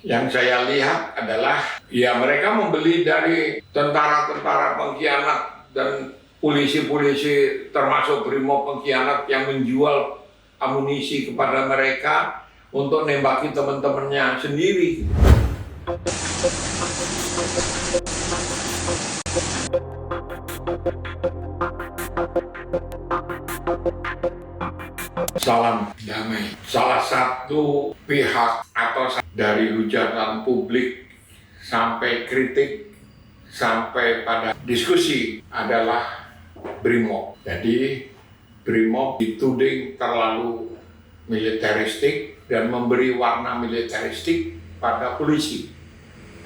Yang saya lihat adalah ya mereka membeli dari tentara-tentara pengkhianat dan polisi-polisi termasuk brimob pengkhianat yang menjual amunisi kepada mereka untuk nembaki teman-temannya sendiri. Salam damai. Salah satu pihak atau dari hujatan publik sampai kritik sampai pada diskusi adalah brimob. Jadi brimob dituding terlalu militeristik dan memberi warna militeristik pada polisi.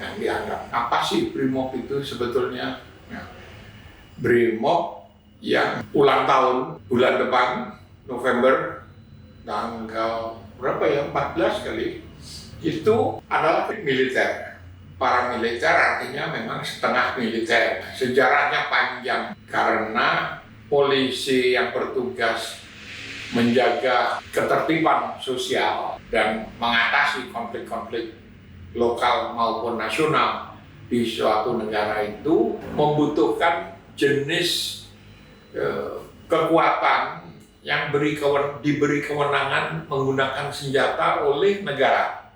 Yang dianggap apa sih brimob itu sebetulnya? Brimob yang ulang tahun bulan depan November tanggal berapa ya, 14 kali, itu adalah militer. Paramiliter artinya memang setengah militer. Sejarahnya panjang karena polisi yang bertugas menjaga ketertiban sosial dan mengatasi konflik-konflik lokal maupun nasional di suatu negara itu membutuhkan jenis kekuatan yang diberi kewenangan menggunakan senjata oleh negara,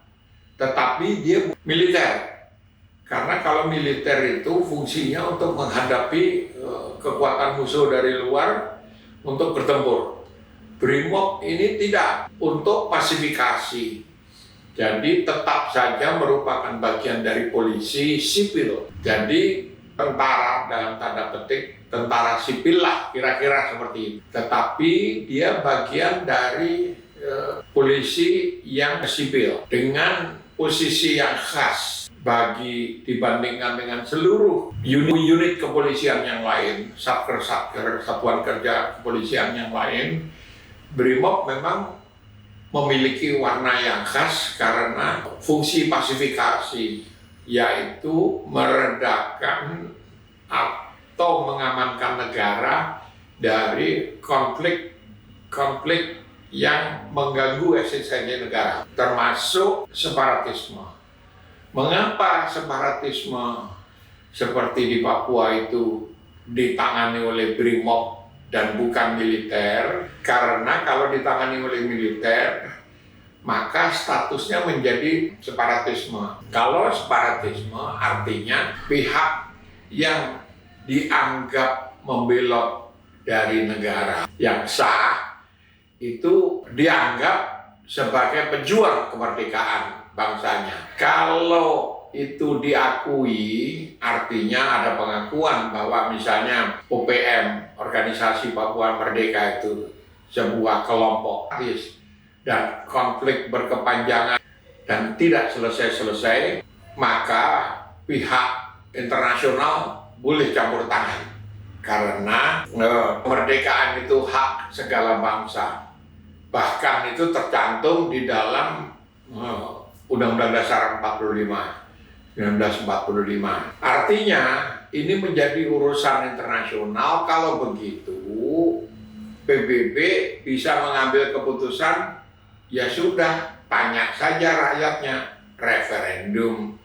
tetapi dia militer. Karena kalau militer itu fungsinya untuk menghadapi kekuatan musuh dari luar untuk bertempur. Brimob ini tidak, untuk pasifikasi. Jadi tetap saja merupakan bagian dari polisi sipil. Jadi tentara dalam tanda petik, tentara sipil lah kira-kira seperti itu. Tetapi dia bagian dari polisi yang sipil dengan posisi yang khas dibandingkan dengan seluruh unit kepolisian yang lain, satker-satker, satuan kerja kepolisian yang lain. Brimob memang memiliki warna yang khas karena fungsi pasifikasi, yaitu meredakan atau mengamankan negara dari konflik yang mengganggu eksistensi negara, termasuk separatisme. Mengapa separatisme seperti di Papua itu ditangani oleh brimob dan bukan militer? Karena kalau ditangani oleh militer, maka statusnya menjadi separatisme. Kalau separatisme artinya pihak yang dianggap membelot dari negara yang sah itu dianggap sebagai pejuang kemerdekaan bangsanya. Kalau itu diakui, artinya ada pengakuan bahwa misalnya OPM, Organisasi Papua Merdeka, itu sebuah kelompok dan konflik berkepanjangan dan tidak selesai-selesai, maka pihak internasional boleh campur tangan. Karena kemerdekaan itu hak segala bangsa. Bahkan itu tercantum di dalam Undang-Undang Dasar 1945. Artinya ini menjadi urusan internasional. Kalau begitu PBB bisa mengambil keputusan, ya sudah, tanya saja rakyatnya, referendum.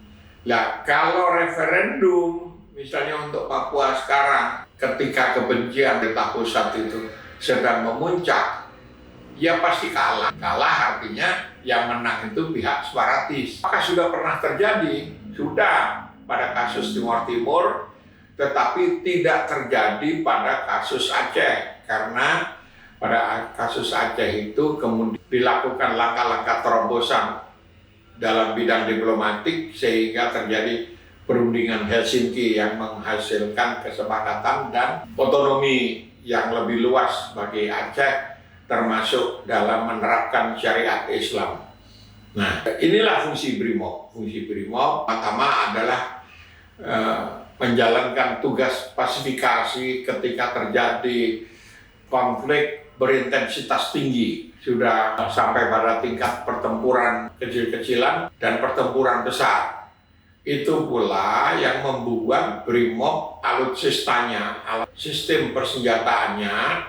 Nah, kalau referendum, misalnya untuk Papua sekarang, ketika kebencian di pusat itu sedang memuncak, ya pasti kalah. Kalah artinya yang menang itu pihak separatis. Maka sudah pernah terjadi, sudah pada kasus Timur Timur, tetapi tidak terjadi pada kasus Aceh. Karena pada kasus Aceh itu kemudian dilakukan langkah-langkah terobosan dalam bidang diplomatik sehingga terjadi perundingan Helsinki yang menghasilkan kesepakatan dan otonomi yang lebih luas bagi Aceh, termasuk dalam menerapkan syariat Islam. Nah, inilah fungsi brimob. Fungsi brimob pertama adalah menjalankan tugas pasifikasi ketika terjadi konflik berintensitas tinggi, sudah sampai pada tingkat pertempuran kecil-kecilan dan pertempuran besar. Itu pula yang membuat brimob alutsistanya, sistem persenjataannya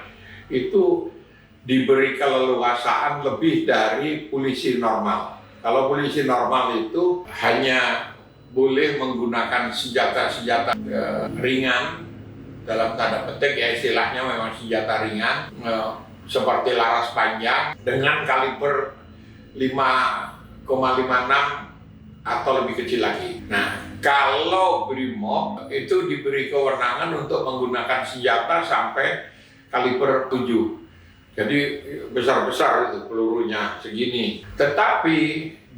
itu diberi keleluasaan lebih dari polisi normal. Kalau polisi normal itu hanya boleh menggunakan senjata-senjata ringan, dalam tanda petik ya istilahnya memang senjata ringan, seperti laras panjang dengan kaliber 5,56 atau lebih kecil lagi. Nah, kalau BRIMOB itu diberi kewenangan untuk menggunakan senjata sampai kaliber 7. Jadi besar-besar itu pelurunya segini. Tetapi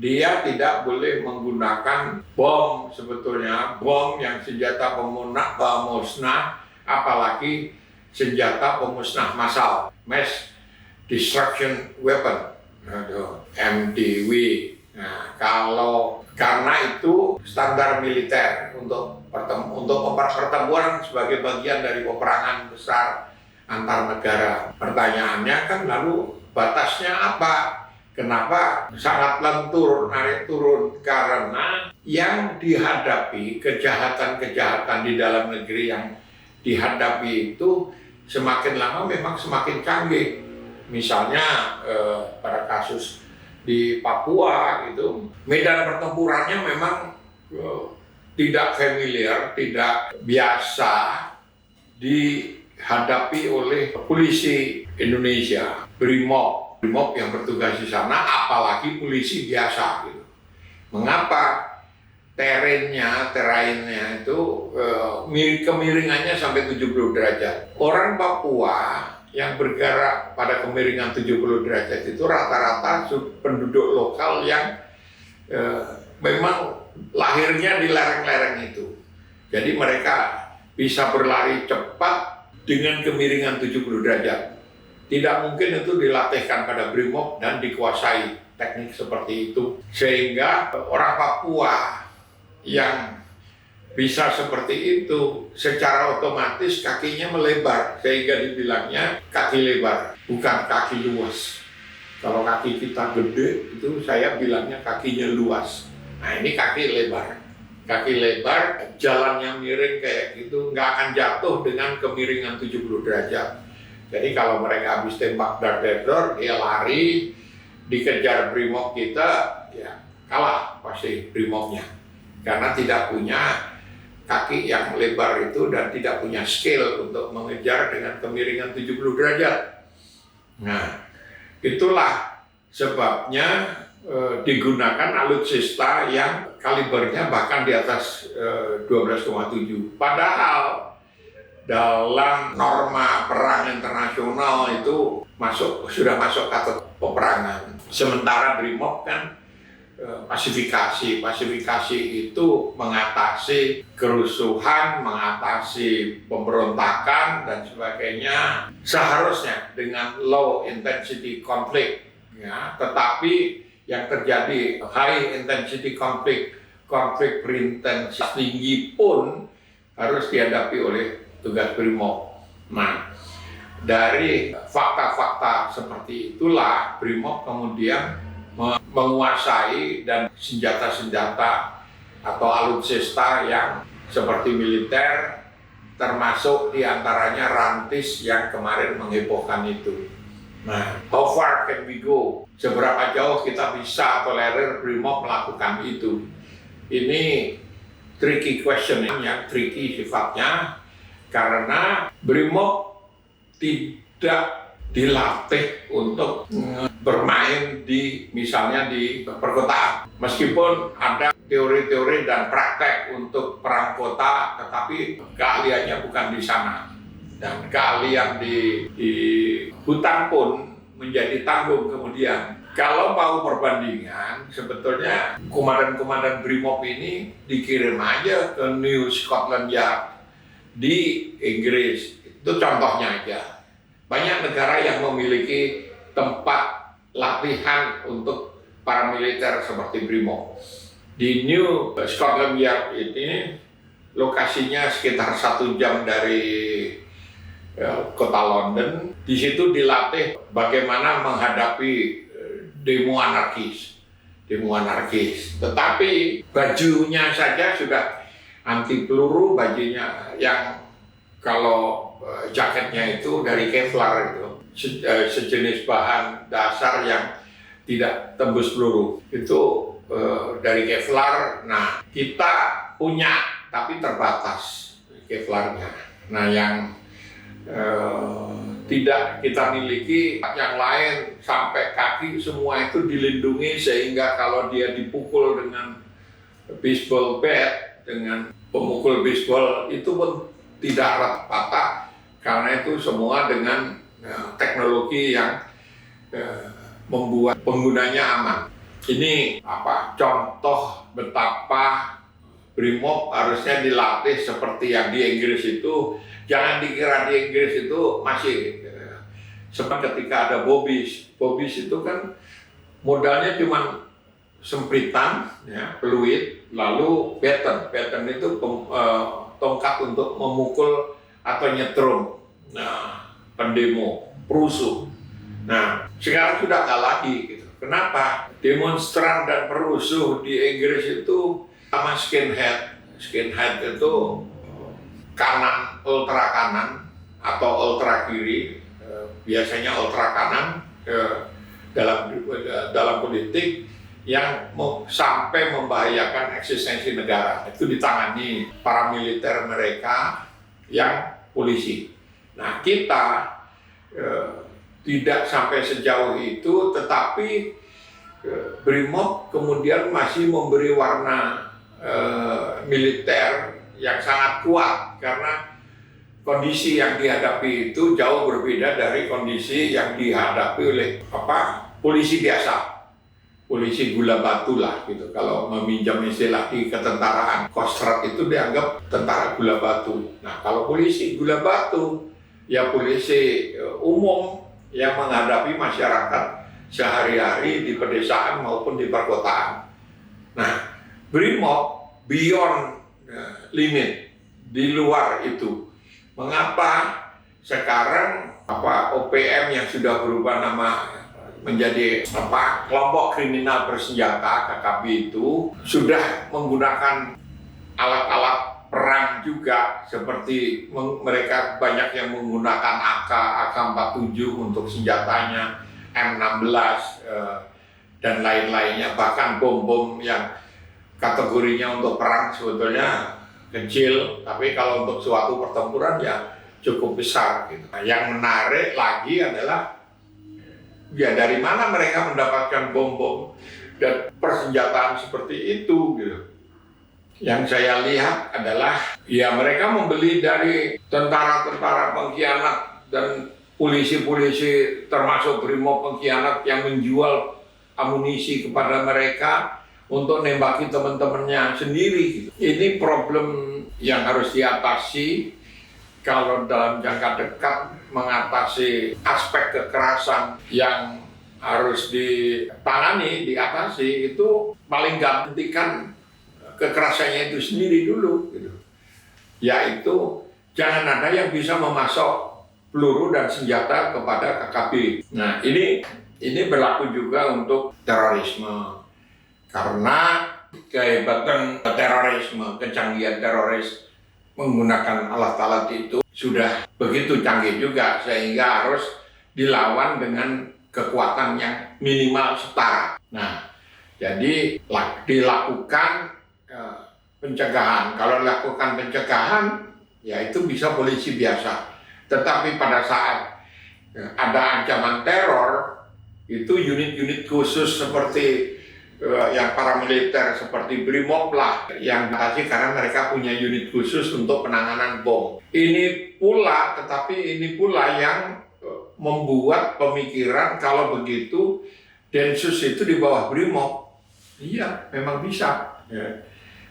dia tidak boleh menggunakan bom sebetulnya, bom yang senjata pemusnah, apalagi senjata pemusnah massal, mass destruction weapon, MDW. Nah, karena itu standar militer untuk pertempuran sebagai bagian dari peperangan besar antar negara. Pertanyaannya kan lalu batasnya apa? Kenapa sangat lentur narik turun? Karena yang dihadapi, kejahatan-kejahatan di dalam negeri yang dihadapi itu semakin lama memang semakin canggih. Misalnya pada kasus di Papua itu, medan pertempurannya memang tidak familiar, tidak biasa dihadapi oleh polisi Indonesia, BRIMOB yang bertugas di sana, apalagi polisi biasa gitu. Mengapa? Terrainnya itu kemiringannya sampai 70 derajat. Orang Papua yang bergerak pada kemiringan 70 derajat itu rata-rata penduduk lokal yang memang lahirnya di lereng-lereng itu. Jadi mereka bisa berlari cepat dengan kemiringan 70 derajat. Tidak mungkin itu dilatihkan pada BRIMOB dan dikuasai teknik seperti itu. Sehingga orang Papua yang bisa seperti itu secara otomatis kakinya melebar, sehingga dibilangnya kaki lebar, bukan kaki luas. Kalau kaki kita gede itu saya bilangnya kakinya luas. Nah, ini kaki lebar. Kaki lebar, jalannya miring kayak gitu, nggak akan jatuh dengan kemiringan 70 derajat. Jadi kalau mereka habis tembak dar-dar, dia lari, dikejar BRIMOB kita, ya kalah pasti BRIMOB-nya. Karena tidak punya kaki yang lebar itu dan tidak punya skill untuk mengejar dengan kemiringan 70 derajat. Nah, itulah sebabnya digunakan alutsista yang kalibernya bahkan di atas 12,7. Padahal dalam norma perang internasional itu sudah masuk kategori peperangan. Sementara BRIMOB kan pasifikasi itu mengatasi kerusuhan, mengatasi pemberontakan dan sebagainya, seharusnya dengan low intensity conflict, ya. Tetapi yang terjadi high intensity conflict berintensitas tinggi pun harus dihadapi oleh tugas BRIMOB. Nah, dari fakta-fakta seperti itulah BRIMOB kemudian menguasai dan senjata-senjata atau alutsista yang seperti militer, termasuk diantaranya rantis yang kemarin menghebohkan itu. Nah, how far can we go? Seberapa jauh kita bisa tolerir BRIMOB melakukan itu? Ini tricky question yang tricky sifatnya, karena BRIMOB tidak dilatih untuk bermain misalnya di perkotaan. Meskipun ada teori-teori dan praktek untuk perang kota, tetapi keahliannya bukan di sana. Dan keahlian di hutan pun menjadi tanggung kemudian. Kalau mau perbandingan, sebetulnya komandan-komandan BRIMOB ini dikirim aja ke New Scotland Yard di Inggris. Itu contohnya aja. Banyak negara yang memiliki tempat latihan untuk para militer seperti BRIMOB. Di New Scotland Yard ini lokasinya sekitar 1 jam dari kota London. Di situ dilatih bagaimana menghadapi demo anarkis. Tetapi bajunya saja sudah anti peluru, bajunya yang kalau jaketnya itu dari Kevlar itu, sejenis bahan dasar yang tidak tembus peluru. Itu dari Kevlar. Nah, kita punya tapi terbatas Kevlarnya. Nah, yang tidak kita miliki, yang lain sampai kaki semua itu dilindungi sehingga kalau dia dipukul dengan baseball bat, dengan pemukul baseball itu pun tidak patah karena itu semua dengan teknologi yang membuat penggunanya aman. Ini contoh betapa Brimob harusnya dilatih seperti yang di Inggris itu. Jangan dikira di Inggris itu masih seperti ketika ada Bobbies. Bobbies itu kan modalnya cuma sempritan, ya, peluit, lalu baton. Baton itu tongkat untuk memukul atau nyetrum pendemo, perusuh. Nah, sekarang sudah nggak lagi gitu. Kenapa? Demonstran dan perusuh di Inggris itu sama skinhead. Skinhead itu kanan, ultra kanan atau ultra kiri, biasanya ultra kanan dalam politik yang sampai membahayakan eksistensi negara. Itu ditangani paramiliter mereka yang polisi. Nah, kita tidak sampai sejauh itu, tetapi Brimob kemudian masih memberi warna militer yang sangat kuat karena kondisi yang dihadapi itu jauh berbeda dari kondisi yang dihadapi oleh polisi biasa, polisi gula batu lah gitu. Kalau meminjam istilah di ketentaraan, Kostrad itu dianggap tentara gula batu. Nah, kalau polisi gula batu ya polisi umum yang menghadapi masyarakat sehari-hari di pedesaan maupun di perkotaan. Nah, Brimob beyond limit, di luar itu. Mengapa sekarang OPM yang sudah berubah nama menjadi kelompok kriminal bersenjata KKB itu sudah menggunakan alat-alat perang juga, seperti mereka banyak yang menggunakan AK-47 untuk senjatanya, M16 dan lain-lainnya, bahkan bom-bom yang kategorinya untuk perang sebetulnya kecil, tapi kalau untuk suatu pertempuran ya cukup besar gitu. Nah, yang menarik lagi adalah ya dari mana mereka mendapatkan bom-bom dan persenjataan seperti itu gitu. Yang saya lihat adalah ya mereka membeli dari tentara-tentara pengkhianat dan polisi-polisi termasuk Brimob pengkhianat yang menjual amunisi kepada mereka untuk nembaki teman-temannya sendiri gitu. Ini problem yang harus diatasi kalau dalam jangka dekat, mengatasi aspek kekerasan yang harus ditangani, diatasi, itu paling nggak hentikan kekerasannya itu sendiri dulu gitu. Yaitu jangan ada yang bisa memasok peluru dan senjata kepada KKB. Nah, ini berlaku juga untuk terorisme. Karena kehebatan terorisme, kecanggihan teroris menggunakan alat-alat itu sudah begitu canggih juga sehingga harus dilawan dengan kekuatan yang minimal setara. Nah, jadi dilakukan pencegahan. Kalau dilakukan pencegahan, ya itu bisa polisi biasa. Tetapi pada saat ada ancaman teror, itu unit-unit khusus seperti yang paramiliter seperti Brimob lah yang dikasih karena mereka punya unit khusus untuk penanganan bom. Ini pula yang membuat pemikiran kalau begitu Densus itu di bawah Brimob. Iya, memang bisa. Ya.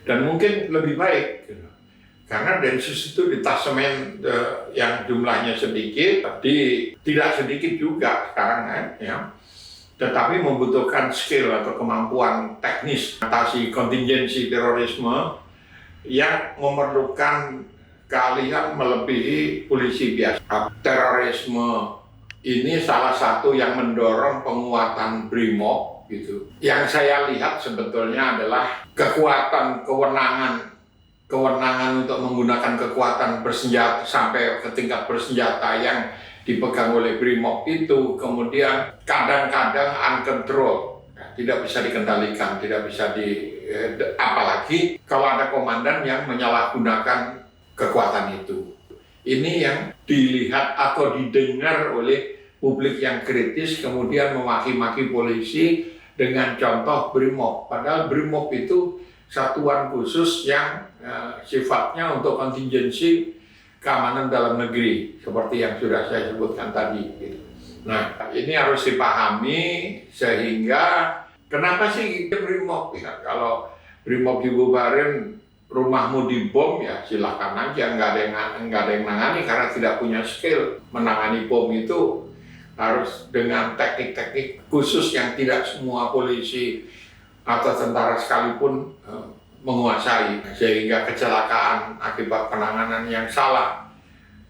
Dan mungkin lebih baik. Karena Densus itu detasemen yang jumlahnya sedikit, tapi tidak sedikit juga sekarang kan. Ya. Tetapi membutuhkan skill atau kemampuan teknis atasi kontingensi terorisme yang memerlukan keahlian melebihi polisi biasa. Terorisme ini salah satu yang mendorong penguatan Brimob gitu. Yang saya lihat sebetulnya adalah kewenangan untuk menggunakan kekuatan bersenjata sampai ke tingkat bersenjata yang dipegang oleh BRIMOB itu kemudian kadang-kadang uncontrol, tidak bisa dikendalikan, tidak bisa apalagi kalau ada komandan yang menyalahgunakan kekuatan itu. Ini yang dilihat atau didengar oleh publik yang kritis, kemudian memaki-maki polisi dengan contoh BRIMOB. Padahal BRIMOB itu satuan khusus yang sifatnya untuk kontingensi keamanan dalam negeri, seperti yang sudah saya sebutkan tadi. Nah, ini harus dipahami sehingga kenapa sih BRIMOB? Ya, kalau BRIMOB dibubarin, rumahmu dibom, ya silakan aja, nggak ada yang nangani karena tidak punya skill menangani bom itu. Harus dengan teknik-teknik khusus yang tidak semua polisi atau tentara sekalipun menguasai, sehingga kecelakaan akibat penanganan yang salah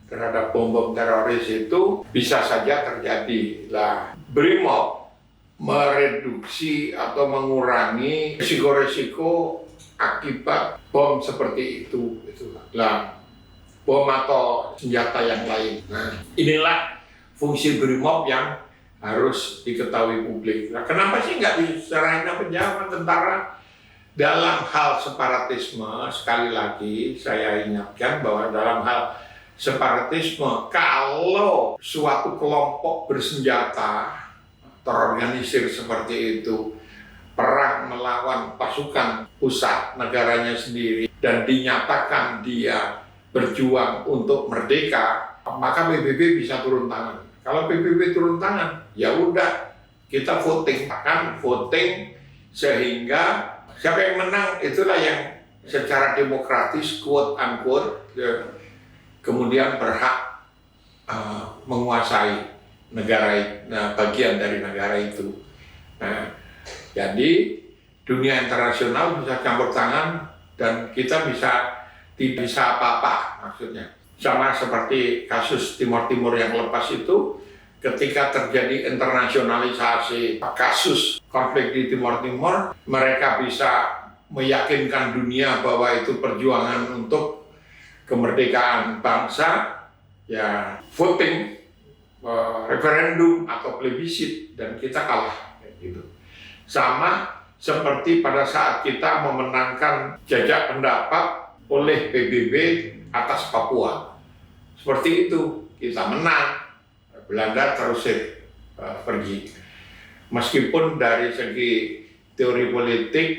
terhadap bom-bom teroris itu bisa saja terjadi. Lah, BRIMOB mereduksi atau mengurangi risiko-risiko akibat bom seperti itu. Lah, bom atau senjata yang lain. Nah, inilah fungsi BRIMOB yang harus diketahui publik. Nah, kenapa sih nggak diserahin ke penjara tentara? Dalam hal separatisme, sekali lagi saya ingatkan bahwa dalam hal separatisme, kalau suatu kelompok bersenjata terorganisir seperti itu perang melawan pasukan pusat negaranya sendiri dan dinyatakan dia berjuang untuk merdeka, maka PBB bisa turun tangan. Kalau PBB turun tangan, ya udah kita voting, akan voting sehingga siapa yang menang itulah yang secara demokratis quote unquote kemudian berhak menguasai negara, bagian dari negara itu. Nah, jadi dunia internasional bisa campur tangan dan kita tidak bisa apa-apa maksudnya. Sama seperti kasus Timur Timur yang lepas itu, ketika terjadi internasionalisasi kasus konflik di Timur Timur, mereka bisa meyakinkan dunia bahwa itu perjuangan untuk kemerdekaan bangsa, ya voting, referendum atau plebisit, dan kita kalah. Gitu. Sama seperti pada saat kita memenangkan jajak pendapat oleh PBB atas Papua. Seperti itu, kita menang, Belanda terus pergi. Meskipun dari segi teori politik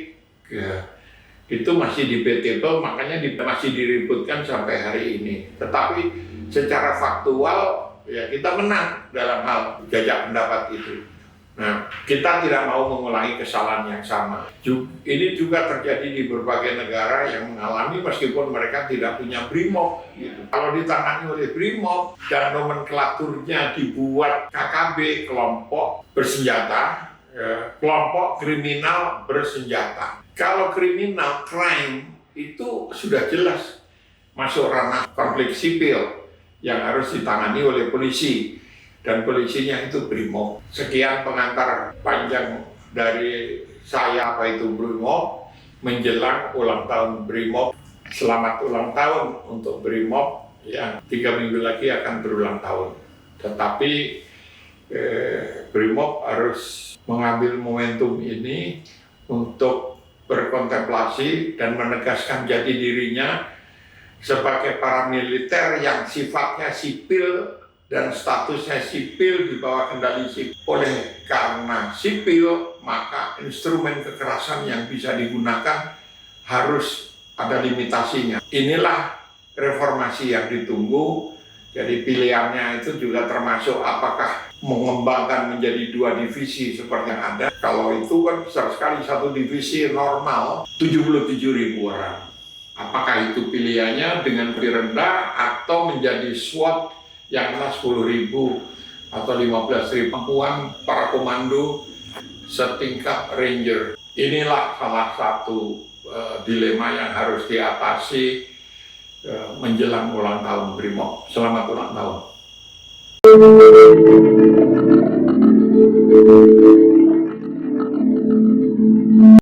itu masih debatable, makanya masih diributkan sampai hari ini. Tetapi secara faktual ya kita menang dalam hal jajak pendapat itu. Nah, kita tidak mau mengulangi kesalahan yang sama. Ini juga terjadi di berbagai negara yang mengalami meskipun mereka tidak punya BRIMOB. Gitu. Kalau ditangani oleh BRIMOB dan nomenklaturnya dibuat KKB, kelompok bersenjata, kelompok kriminal bersenjata. Kalau kriminal, crime itu sudah jelas masuk ranah konflik sipil yang harus ditangani oleh polisi. Dan polisinya itu BRIMOB. Sekian pengantar panjang dari saya apa itu BRIMOB menjelang ulang tahun BRIMOB. Selamat ulang tahun untuk BRIMOB yang 3 minggu lagi akan berulang tahun. Tetapi BRIMOB harus mengambil momentum ini untuk berkontemplasi dan menegaskan jati dirinya sebagai paramiliter yang sifatnya sipil dan statusnya sipil di bawah kendali sipil. Oleh karena sipil, maka instrumen kekerasan yang bisa digunakan harus ada limitasinya. Inilah reformasi yang ditunggu. Jadi pilihannya itu juga termasuk apakah mengembangkan menjadi 2 divisi seperti yang ada. Kalau itu kan besar sekali, satu divisi normal 77.000 orang. Apakah itu pilihannya dengan lebih rendah atau menjadi SWAT yang 10.000 atau 15.000 perempuan para komando setingkat ranger. Inilah salah satu dilema yang harus diatasi menjelang ulang tahun BRIMOB. Selamat ulang tahun.